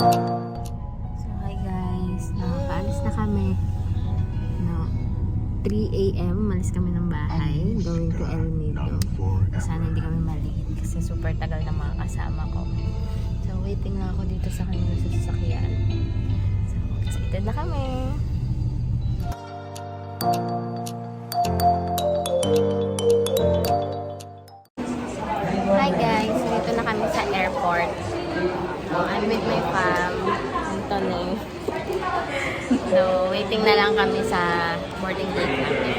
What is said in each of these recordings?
So hi guys, nakaalis na kami. 3 AM, malis kami ng bahay, going to El Nido. Sana hindi kami malate kasi super tagal na mga kasama ko. So waiting lang ako dito sa kanila sa sasakyan. So excited na kami. Hi guys, dito na kami sa airport. I'm with my fam, Anthony. So, waiting na lang kami sa boarding gate namin.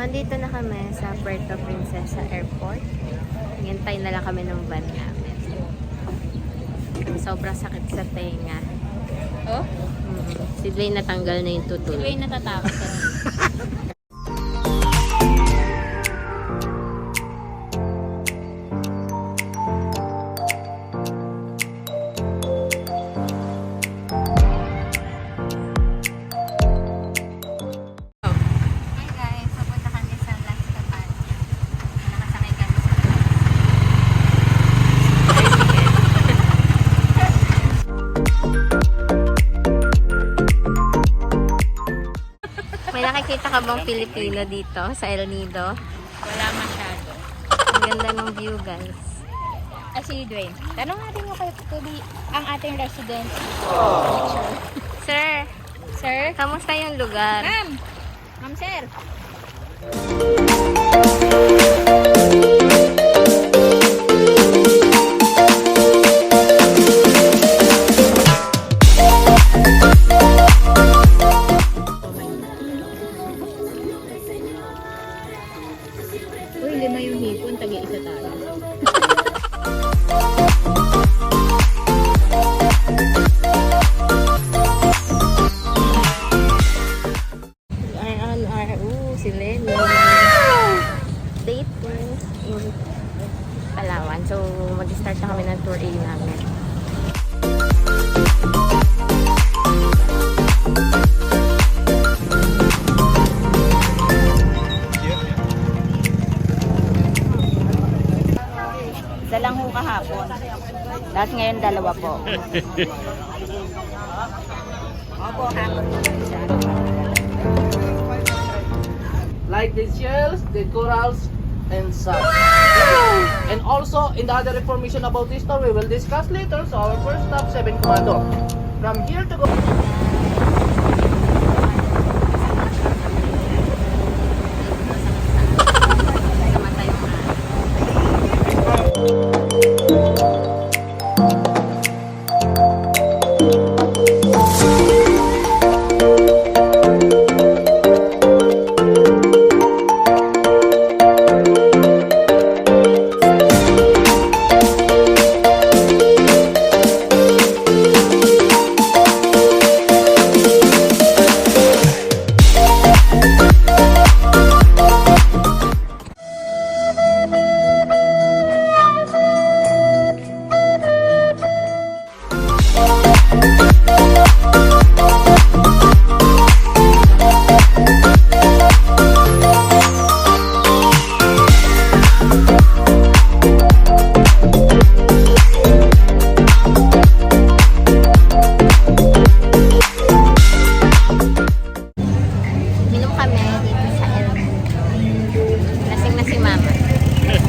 Dito na kami sa Puerto Princesa Airport. Hintay na lang kami ng van namin. Sobrang sakit sa tenga. Oh? Si Dwayne natanggal na yung tutol. Si Dwayne natatakot. Nakikita ka bang Pilipino dito sa El Nido? Wala masyado. Ang ganda ng view, guys. Si Dwayne, tanong natin mo kayo ang ating resident. Sir, Sir? kamusta yung lugar? Ma'am! Ma'am, sir! Uy, 5 yung hipon, tagi-isa tayo. Si Lenny. Date ko in Palawan. So, mag-start na kami ng tour A namin. Isa lang ho kahapon. Tapos ngayon 2 po. Opo, hapon po siya. Like the shells, the corals, and such. And also, in the other information about this story, we will discuss later. So our first stop, 7 Commando. From here to go.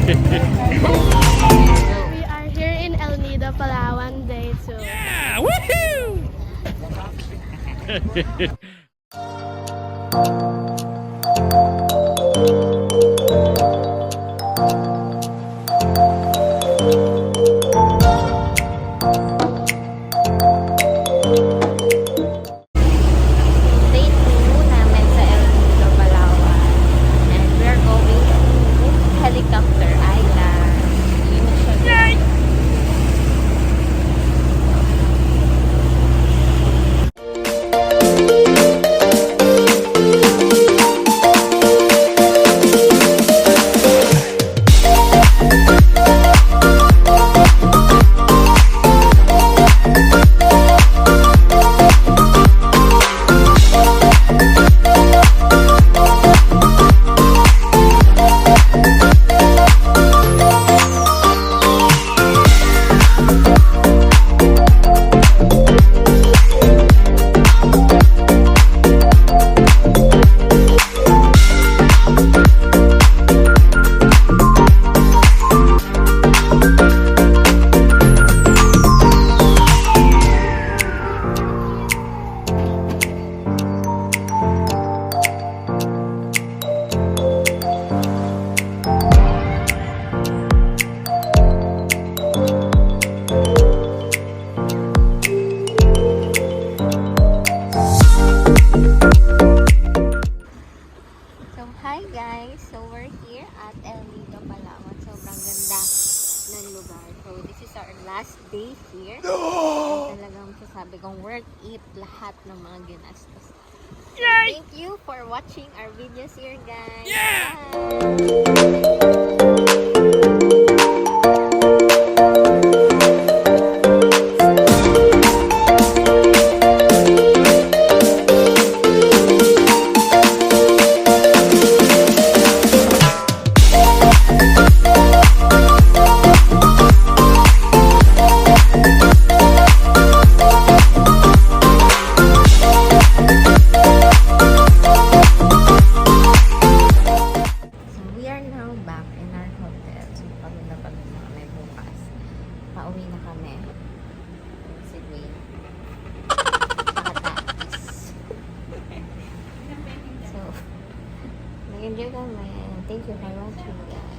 We are here in El Nido, Palawan, day 2. Yeah! Woohoo! Day 2 namin sa El day here. Ay, talagang sasabi kong worth it lahat ng mga ginastos. So, thank you for watching our videos here, guys. So, we are now back in our hotel. So, pagod na kami bukas. Pauwi na kami. Si Dwayne. Nakatapos. So, nag-enjoy kami. Thank you for watching, guys.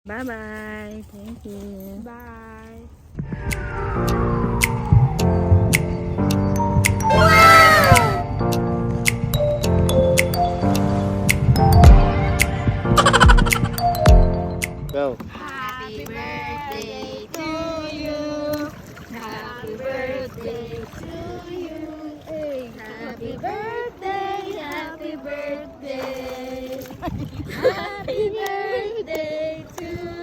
Bye-bye. Thank you. Bye. Go. Happy birthday to you. Happy birthday to you. Hey. Happy birthday, happy birthday. Happy birthday to